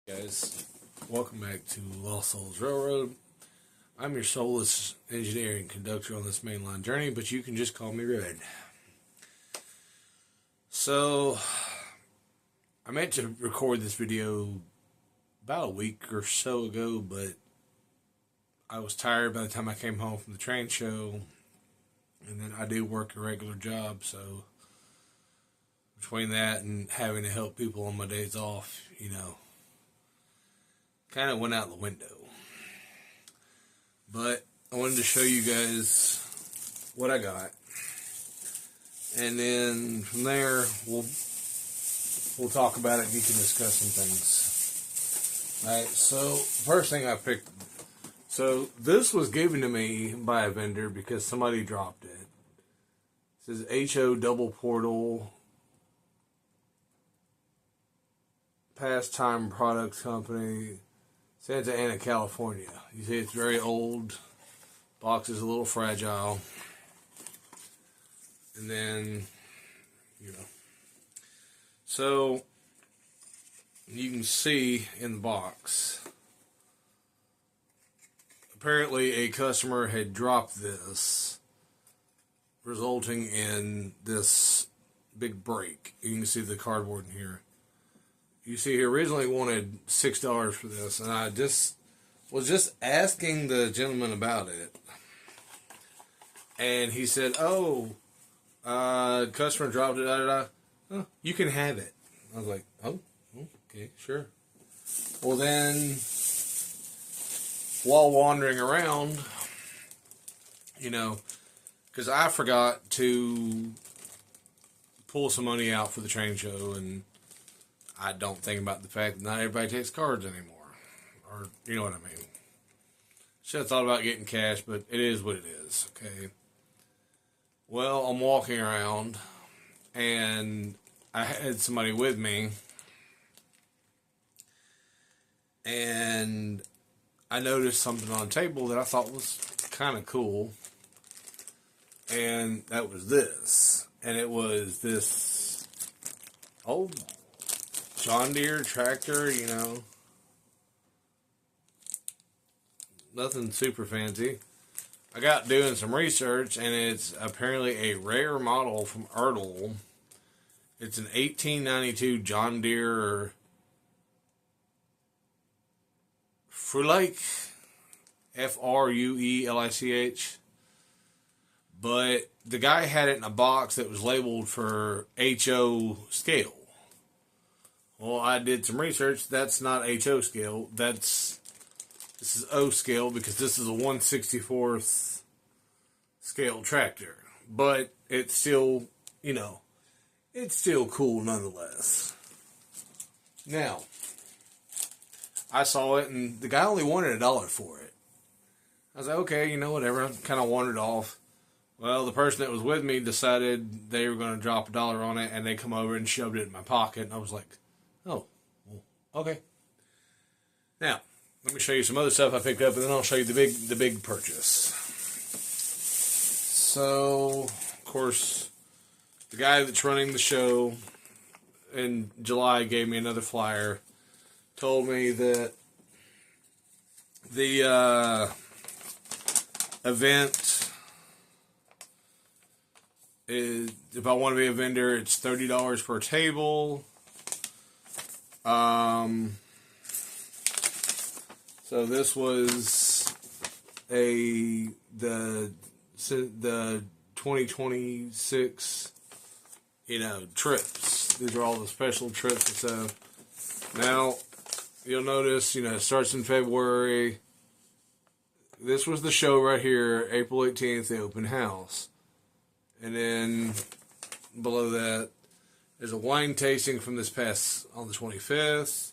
Guys, welcome back to Lost Souls Railroad. I'm your soulless engineer and conductor on this mainline journey, but you can just call me Red. So, I meant to record this video about a week or so ago, but I was tired by the time I came home from the train show, and then I do work a regular job, so between that and having to help people on my days off, kind of went out the window. But I wanted to show you guys what I got, and then from there we'll talk about it and you can discuss some things. Alright, so first thing I picked, so this was given to me by a vendor because somebody dropped it. It says HO Double Portal Pastime Products Company, Santa Ana, California. You see it's very old. Box is a little fragile. And then, So, you can see in the box, apparently a customer had dropped this, resulting in this big break. You can see the cardboard in here. You see, he originally wanted $6 for this, and I was just asking the gentleman about it, and he said, customer dropped it, Oh, you can have it. I was like, oh, okay, sure. Well then, while wandering around, because I forgot to pull some money out for the train show, and I don't think about the fact that not everybody takes cards anymore. Or, you know what I mean. Should have thought about getting cash, but it is what it is, okay? Well, I'm walking around, and I had somebody with me, and I noticed something on the table that I thought was kind of cool, and that was this. And it was this old John Deere tractor, nothing super fancy. I got doing some research, and it's apparently a rare model from Erdl. It's an 1892 John Deere Fuelich, Fruelich. But the guy had it in a box that was labeled for HO scale. Well, I did some research. That's not HO scale. This is O scale because this is a 1/64th scale tractor. But it's still, it's still cool nonetheless. Now, I saw it and the guy only wanted $1 for it. I was like, okay, whatever. I kind of wandered off. Well, the person that was with me decided they were going to drop $1 on it, and they come over and shoved it in my pocket, and I was like, oh, well, okay. Now, let me show you some other stuff I picked up, and then I'll show you the big purchase. So, of course, the guy that's running the show in July gave me another flyer, told me that the event is, if I want to be a vendor, it's $30 per table. So this was the 2026, trips. These are all the special trips and stuff. Now, you'll notice, it starts in February. This was the show right here, April 18th, the open house. And then below that, there's a wine tasting from this past on the 25th.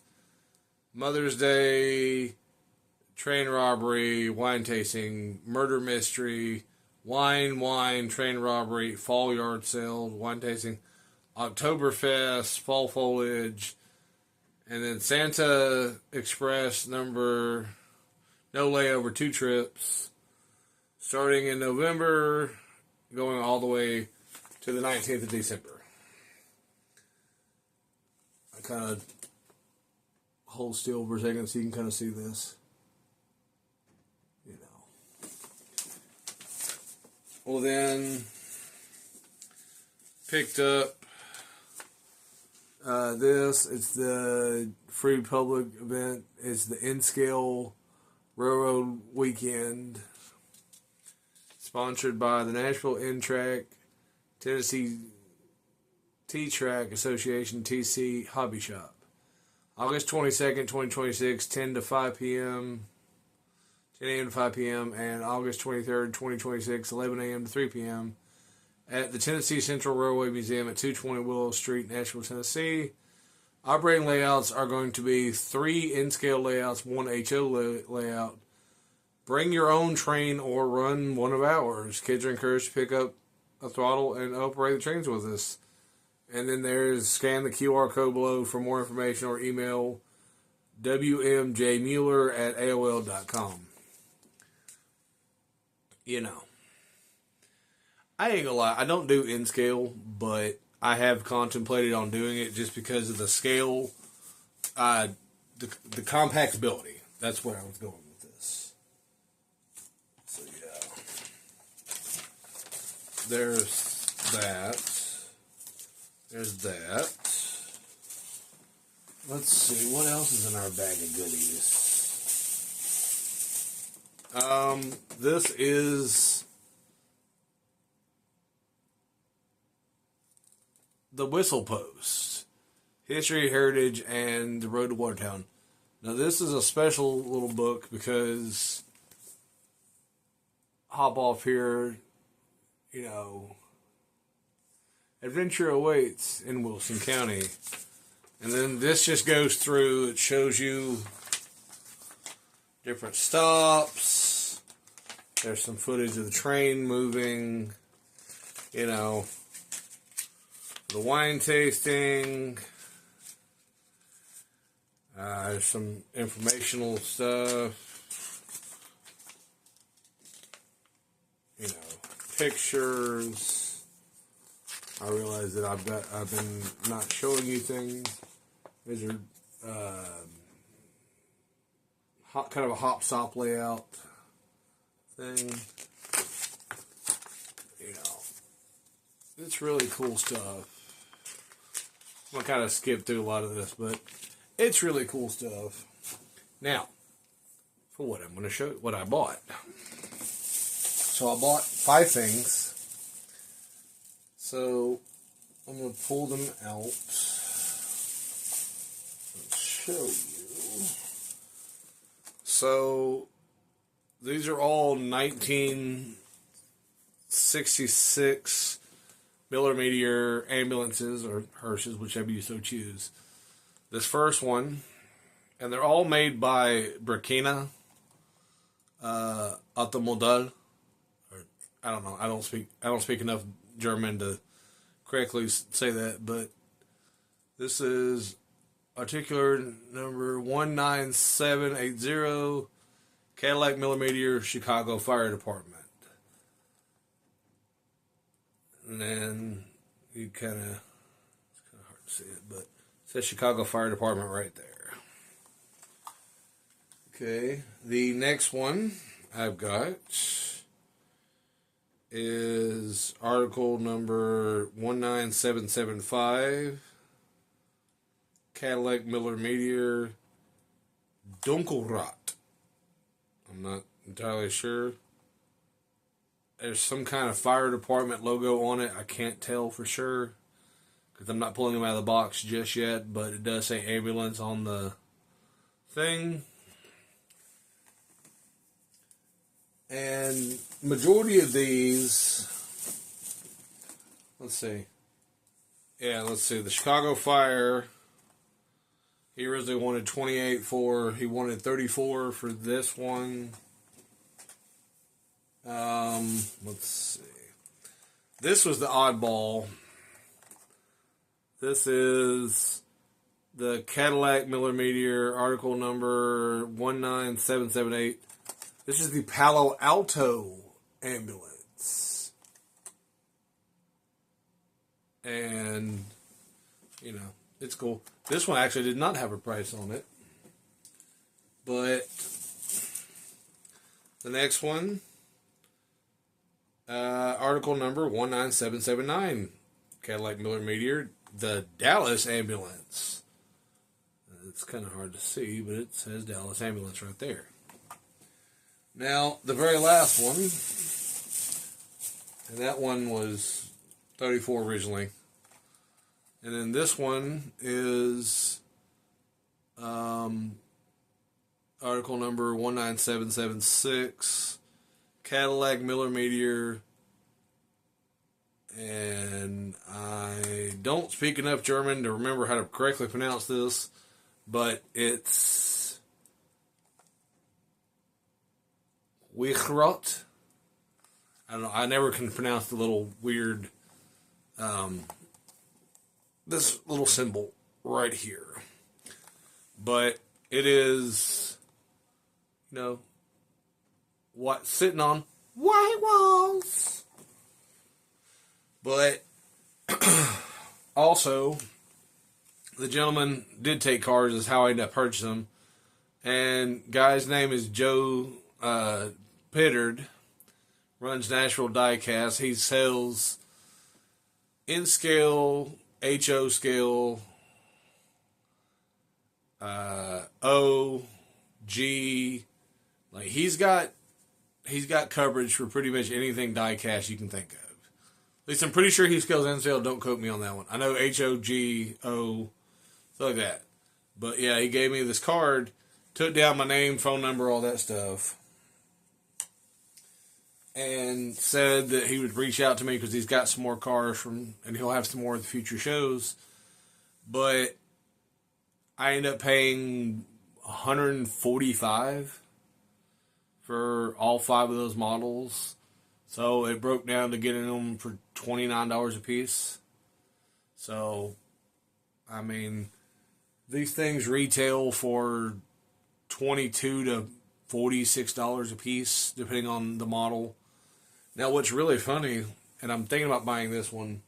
Mother's Day, train robbery, wine tasting, murder mystery, wine, train robbery, fall yard sale, wine tasting, Oktoberfest, fall foliage, and then Santa Express no layover 2 trips, starting in November, going all the way to the 19th of December. I kind of hold still for a second so you can kind of see this. You know. Well, then picked up this. It's the free public event. It's the N-Scale Railroad Weekend, sponsored by the Nashville N-Track, Tennessee T-Track Association, TC Hobby Shop. August 22nd, 2026, 10 to 5 p.m., 10 a.m. to 5 p.m., and August 23rd, 2026, 11 a.m. to 3 p.m. at the Tennessee Central Railway Museum at 220 Willow Street, Nashville, Tennessee. Operating layouts are going to be 3 N-scale layouts, 1 HO layout. Bring your own train or run one of ours. Kids are encouraged to pick up a throttle and operate the trains with us. And then there's scan the QR code below for more information or email wmjmueller@aol.com. You know, I ain't gonna lie, I don't do N-scale, but I have contemplated on doing it just because of the scale, the compactability. That's where I was going with this. So yeah, there's that. There's that. Let's see, what else is in our bag of goodies? This is the Whistle Post, History, Heritage, and the Road to Watertown. Now, this is a special little book because hop off here, you know, adventure awaits in Wilson County. And then this just goes through, it shows you different stops. There's some footage of the train moving, you know, the wine tasting. There's some informational stuff. You know, pictures. I realize that I've been not showing you things. These are kind of a hop stop layout thing. You know, it's really cool stuff. I'm gonna kind of skip through a lot of this, but it's really cool stuff. Now, for what I'm gonna show you what I bought. So I bought 5 things. So I'm gonna pull them out. Let's show you. So these are all 1966 Miller Meteor ambulances or hearses, whichever you so choose. This first one, and they're all made by Burkina Automodal. Or I don't know. I don't speak enough German to correctly say that, but this is articular number 19780, Cadillac Miller Meteor, Chicago Fire Department. And then you it's kind of hard to see it, but it says Chicago Fire Department right there. Okay, the next one I've got is article number 19775, Cadillac Miller Meteor, Dunkelrot. I'm not entirely sure. There's some kind of fire department logo on it. I can't tell for sure because I'm not pulling them out of the box just yet, but it does say ambulance on the thing. And majority of these, let's see. Yeah, let's see. The Chicago Fire, he originally wanted 28 for, he wanted 34 for this one. Let's see. This was the oddball. This is the Cadillac Miller Meteor, article number 19778. This is the Palo Alto ambulance. And, you know, it's cool. This one actually did not have a price on it. But the next one, article number 19779, Cadillac Miller Meteor, the Dallas Ambulance. It's kind of hard to see, but it says Dallas Ambulance right there. Now, the very last one, and that one was 34 originally. And then this one is article number 19776, Cadillac Miller Meteor. And I don't speak enough German to remember how to correctly pronounce this, but it's Wichrot. I don't know. I never can pronounce the little weird, this little symbol right here. But it is, what, sitting on white walls. But also, the gentleman did take cars, is how I ended up purchasing them. And guy's name is Joe Pittard, runs Nashville Diecast. He sells in scale, HO scale, O, G. Like he's got coverage for pretty much anything diecast you can think of. At least I'm pretty sure he scales in scale. Don't quote me on that one. I know HO, G, O, stuff like that. But yeah, he gave me this card, took down my name, phone number, all that stuff, and said that he would reach out to me because he's got some more cars and he'll have some more of the future shows. But I ended up paying $145 for all 5 of those models. So it broke down to getting them for $29 a piece. So, I mean, these things retail for $22 to $46 a piece, depending on the model. Now, what's really funny, and I'm thinking about buying this one,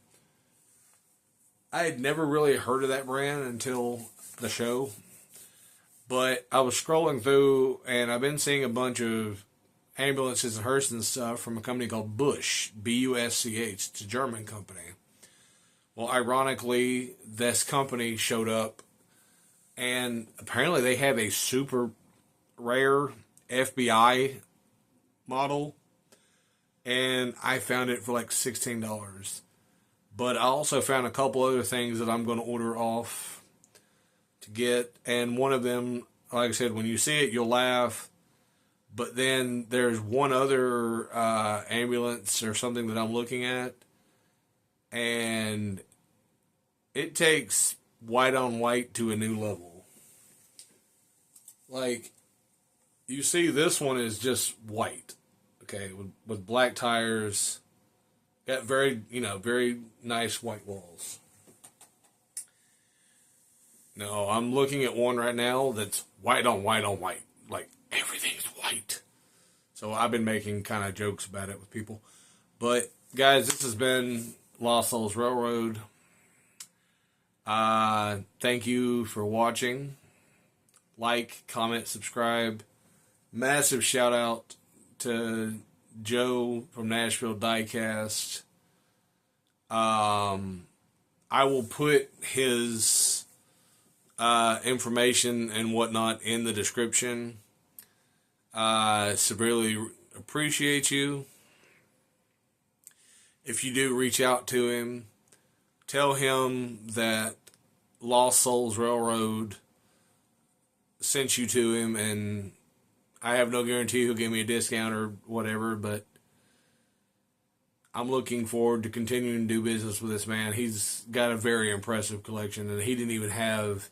I had never really heard of that brand until the show. But I was scrolling through, and I've been seeing a bunch of ambulances and hearses and stuff from a company called Busch, B-U-S-C-H. It's a German company. Well, ironically, this company showed up, and apparently they have a super rare FBI model, and I found it for like $16. But I also found a couple other things that I'm going to order off to get, and one of them, like I said, when you see it, you'll laugh. But then there's one other ambulance or something that I'm looking at, and it takes white on white to a new level. Like, you see this one is just white, okay, with black tires, got very nice white walls. No, I'm looking at one right now that's white on white on white. Like, everything's white. So I've been making kind of jokes about it with people. But, guys, this has been Lost Souls Railroad. Thank you for watching. Like, comment, subscribe. Massive shout out to Joe from Nashville Diecast. I will put his information and whatnot in the description. Severely appreciate you. If you do reach out to him, tell him that Lost Souls Railroad sent you to him, and I have no guarantee he'll give me a discount or whatever, but I'm looking forward to continuing to do business with this man. He's got a very impressive collection, and he didn't even have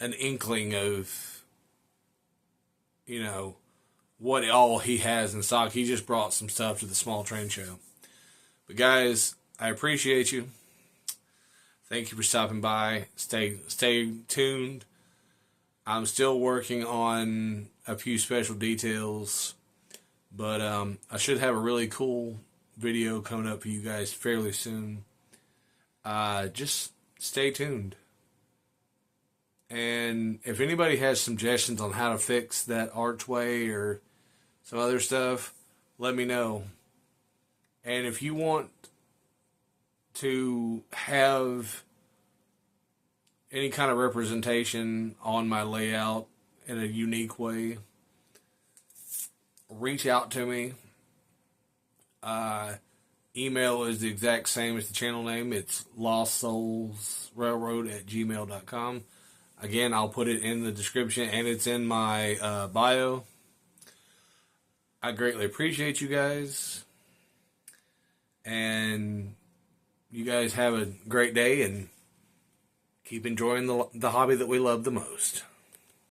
an inkling of, what all he has in stock. He just brought some stuff to the small train show. But guys, I appreciate you. Thank you for stopping by. Stay tuned. I'm still working on a few special details, but I should have a really cool video coming up for you guys fairly soon. Just stay tuned. And if anybody has suggestions on how to fix that archway or some other stuff, let me know. And if you want to have any kind of representation on my layout in a unique way, reach out to me. Email is the exact same as the channel name. It's lostsoulsrailroad@gmail.com. Again, I'll put it in the description and it's in my bio. I greatly appreciate you guys. And you guys have a great day and keep enjoying the hobby that we love the most.